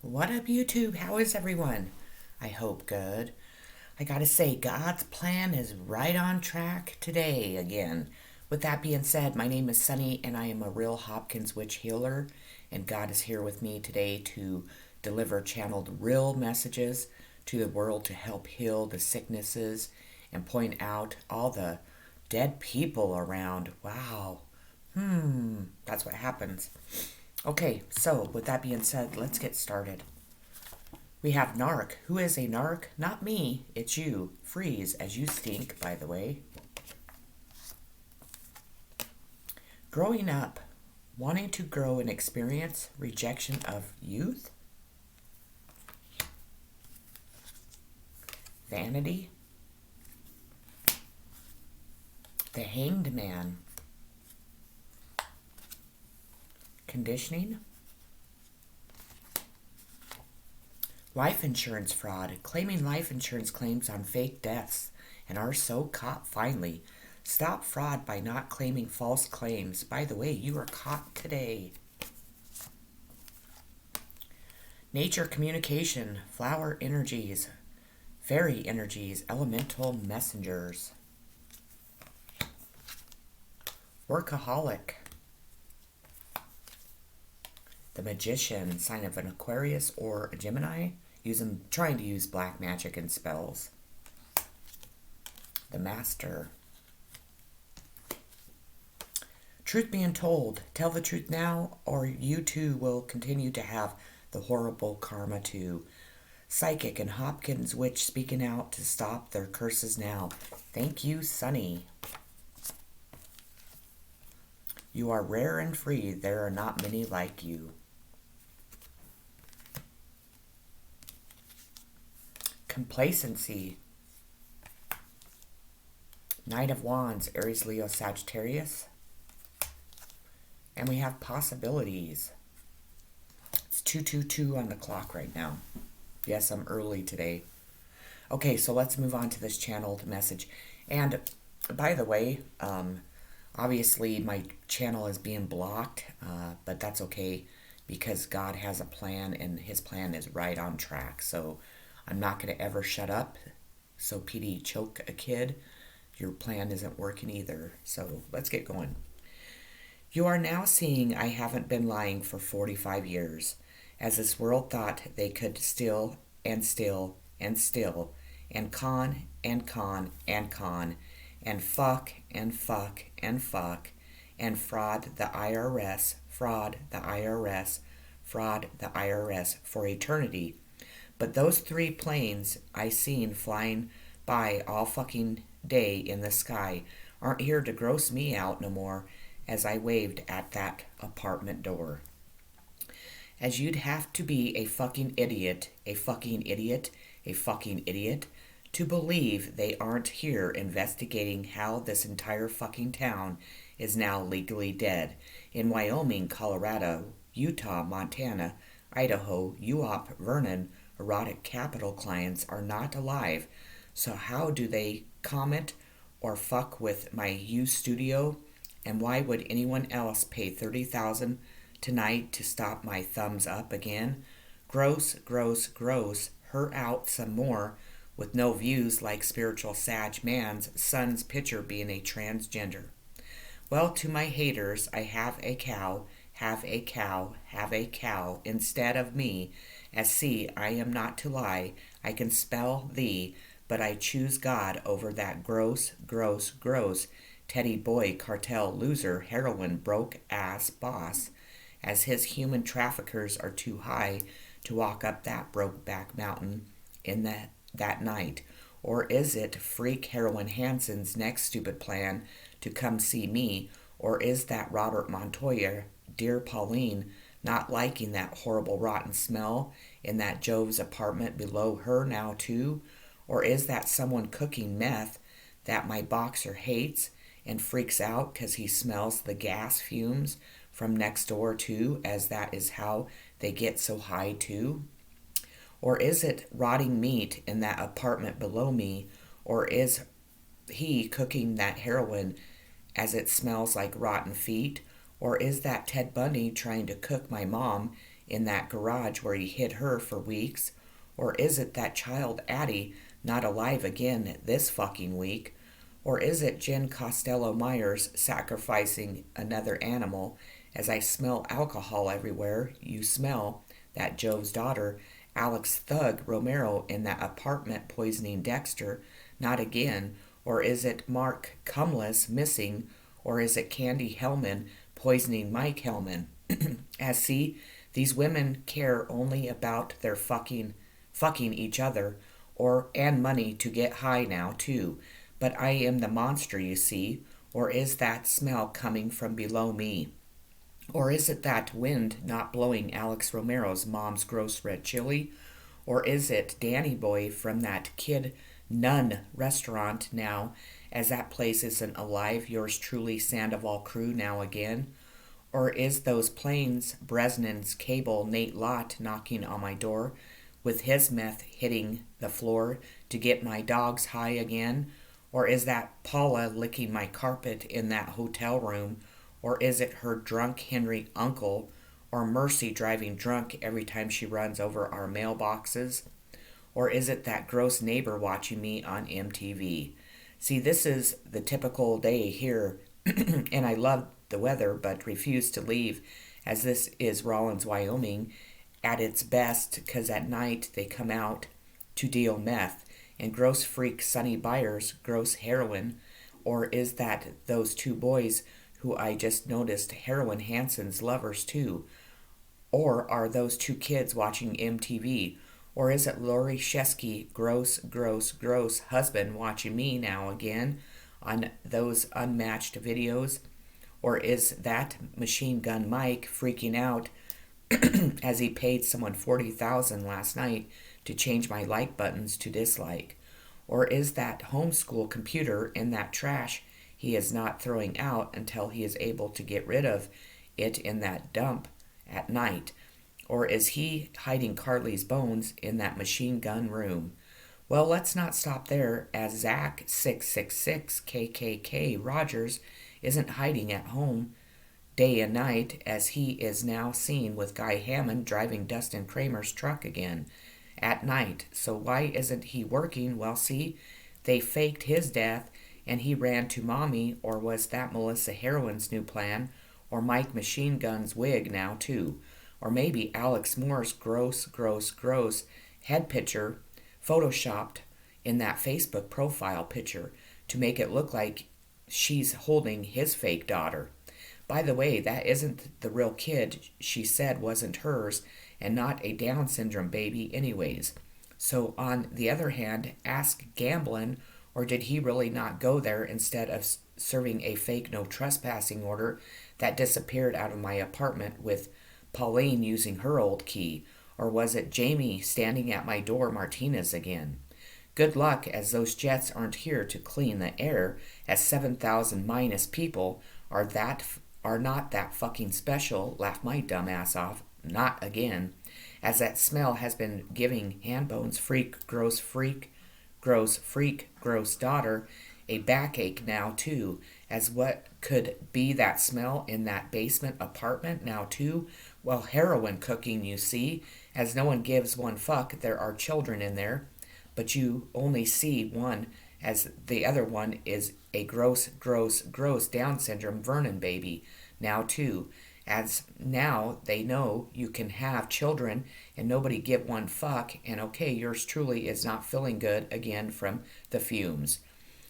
What up, YouTube? How is everyone? I hope good. I gotta say, God's plan is right on track today again. With that being said, my name is Sunny and I am a real Hopkins witch healer, and God is here with me today to deliver channeled real messages to the world to help heal the sicknesses and point out all the dead people around. Wow. That's what happens. Okay, so with that being said, let's get started. We have Narc. Who is a Narc? Not me, it's you. Freeze, as you stink, by the way. Growing up, wanting to grow and experience rejection of youth, vanity, the hanged man, conditioning, life insurance fraud, claiming life insurance claims on fake deaths and are so caught finally. Stop fraud by not claiming false claims. By the way, you are caught today. Nature communication, flower energies, fairy energies, elemental messengers. Workaholic, the magician, sign of an Aquarius or a Gemini, trying to use black magic and spells. The master. Truth being told, tell the truth now, or you too will continue to have the horrible karma too. Psychic and Hopkins witch speaking out to stop their curses now. Thank you, Sunny. You are rare and free. There are not many like you. Complacency. Knight of Wands, Aries, Leo, Sagittarius. And we have possibilities. It's 2:22 on the clock right now. Yes, I'm early today. Okay, so let's move on to this channeled message. And by the way, obviously my channel is being blocked, but that's okay because God has a plan and his plan is right on track. So I'm not going to ever shut up. So PD, choke a kid. Your plan isn't working either. So let's get going. You are now seeing I haven't been lying for 45 years, as this world thought they could still and still and still and con and con and con and fuck and fuck and fuck and fraud the IRS, fraud the IRS, fraud the IRS for eternity. But those three planes I seen flying by all fucking day in the sky aren't here to gross me out no more as I waved at that apartment door. As you'd have to be a fucking idiot, a fucking idiot, a fucking idiot, to believe they aren't here investigating how this entire fucking town is now legally dead. In Wyoming, Colorado, Utah, Montana, Idaho, UOP, Vernon, erotic capital clients are not alive. So how do they comment or fuck with my U studio? And why would anyone else pay $30,000 tonight to stop my thumbs up again? Gross, gross, gross. Her out some more with no views like spiritual Sag man's son's picture being a transgender. Well, to my haters, I have a cow, have a cow, have a cow instead of me. As see, I am not to lie. I can spell thee, but I choose God over that gross, gross, gross Teddy boy cartel loser heroin broke ass boss, as his human traffickers are too high to walk up that broke back mountain in that night. Or is it freak heroin Hanson's next stupid plan to come see me? Or is that Robert Montoya, dear Pauline, not liking that horrible rotten smell in that Jove's apartment below her now too? Or is that someone cooking meth that my boxer hates and freaks out because he smells the gas fumes from next door too, as that is how they get so high too? Or is it rotting meat in that apartment below me? Or is he cooking that heroin as it smells like rotten feet? Or is that Ted Bundy trying to cook my mom in that garage where he hid her for weeks? Or is it that child Addie not alive again this fucking week? Or is it Jen Costello Myers sacrificing another animal? As I smell alcohol everywhere, you smell that Joe's daughter, Alex Thug Romero, in that apartment poisoning Dexter, not again. Or is it Mark Cumless missing? Or is it Candy Hellman poisoning Mike Hellman? As see, these women care only about their fucking each other, and money to get high now too. But I am the monster, you see. Or is that smell coming from below me? Or is it that wind not blowing Alex Romero's mom's gross red chili? Or is it Danny Boy from that Kid Nun restaurant now, as that place isn't alive, yours truly Sandoval crew now again? Or is those planes Bresnan's cable Nate Lott knocking on my door, with his meth hitting the floor to get my dogs high again? Or is that Paula licking my carpet in that hotel room? Or is it her drunk Henry uncle? Or Mercy driving drunk every time she runs over our mailboxes? Or is it that gross neighbor watching me on MTV? See, this is the typical day here, and I love the weather but refuse to leave, as this is Rawlins, Wyoming, at its best, because at night they come out to deal meth, and gross freak Sonny Byers gross heroin. Or is that those two boys who I just noticed Heroin Hansen's lovers too? Or are those two kids watching MTV? Or is it Lori Shesky gross husband watching me now again on those unmatched videos? Or is that Machine Gun Mike freaking out as he paid someone $40,000 last night to change my like buttons to dislike? Or is that homeschool computer in that trash he is not throwing out until he is able to get rid of it in that dump at night? Or is he hiding Carly's bones in that machine gun room? Well, let's not stop there, as Zach 666 KKK Rogers isn't hiding at home day and night, as he is now seen with Guy Hammond driving Dustin Kramer's truck again at night. So why isn't he working? Well, see, they faked his death and he ran to mommy. Or was that Melissa Heroin's new plan? Or Mike Machine Gun's wig now too? Or maybe Alex Moore's gross head picture photoshopped in that Facebook profile picture to make it look like she's holding his fake daughter. By the way, that isn't the real kid she said wasn't hers, and not a Down syndrome baby anyways. So on the other hand, ask Gamblin, or did he really not go there instead of serving a fake no trespassing order that disappeared out of my apartment with Pauline using her old key? Or was it Jamie standing at my door Martinez again? Good luck, as those jets aren't here to clean the air, as 7,000 minus people are not that fucking special, laugh my dumb ass off, not again, as that smell has been giving Handbone's gross daughter a backache now too, as what could be that smell in that basement apartment now too? Well, heroin cooking, you see, as no one gives one fuck there are children in there, but you only see one, as the other one is a gross Down syndrome Vernon baby now too, as now they know you can have children and nobody give one fuck, and okay, yours truly is not feeling good again from the fumes.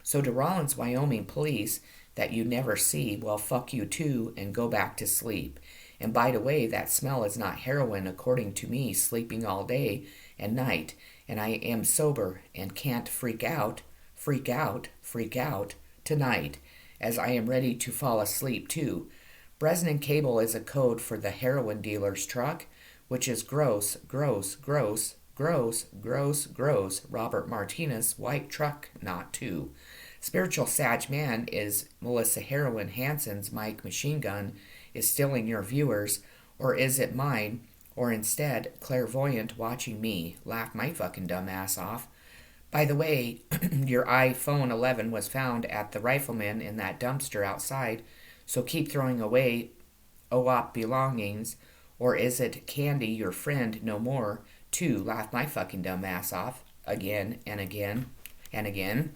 So to Rawlins, Wyoming police that you never see, well, fuck you too, and go back to sleep. And by the way, that smell is not heroin according to me, sleeping all day and night, and I am sober and can't freak out tonight, as I am ready to fall asleep too. Bresnan Cable is a code for the heroin dealer's truck, which is gross. Robert Martinez, white truck, not two. Spiritual Sag Man is Melissa Heroin Hansen's Mike Machine Gun is stealing your viewers, or is it mine? Or instead, clairvoyant watching me laugh my fucking dumb ass off. By the way, your iPhone 11 was found at the Rifleman in that dumpster outside, so keep throwing away OOP belongings, Or is it Candy, your friend no more, to laugh my fucking dumb ass off again and again and again,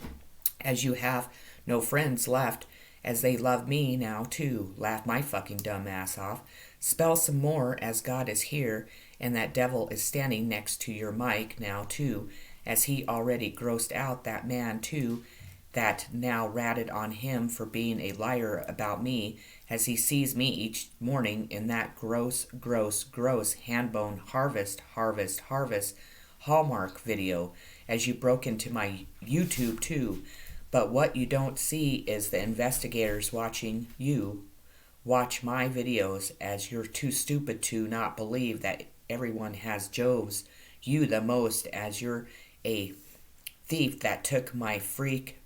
as you have no friends left, as they love me now too, laugh my fucking dumb ass off. Spell some more, as God is here, and that devil is standing next to your mic now too, as he already grossed out that man too, that now ratted on him for being a liar about me, as he sees me each morning in that gross, gross, gross handbone harvest Hallmark video, as you broke into my YouTube too. But what you don't see is the investigators watching you watch my videos, as you're too stupid to not believe that everyone has Joves you the most, as you're a thief that took my freak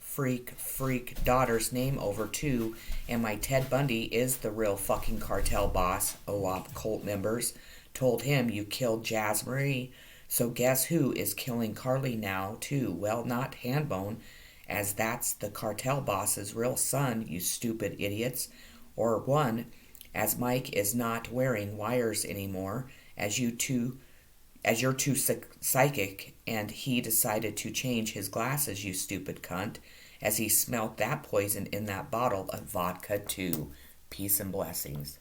daughter's name over too, and my Ted Bundy is the real fucking cartel boss. OOP cult members told him you killed Jazz Marie, so guess who is killing Carly now too? Well, not Handbone, as that's the cartel boss's real son, you stupid idiots. Or one, as Mike is not wearing wires anymore, as you're too psychic, and he decided to change his glasses, you stupid cunt, as he smelt that poison in that bottle of vodka too. Peace and blessings.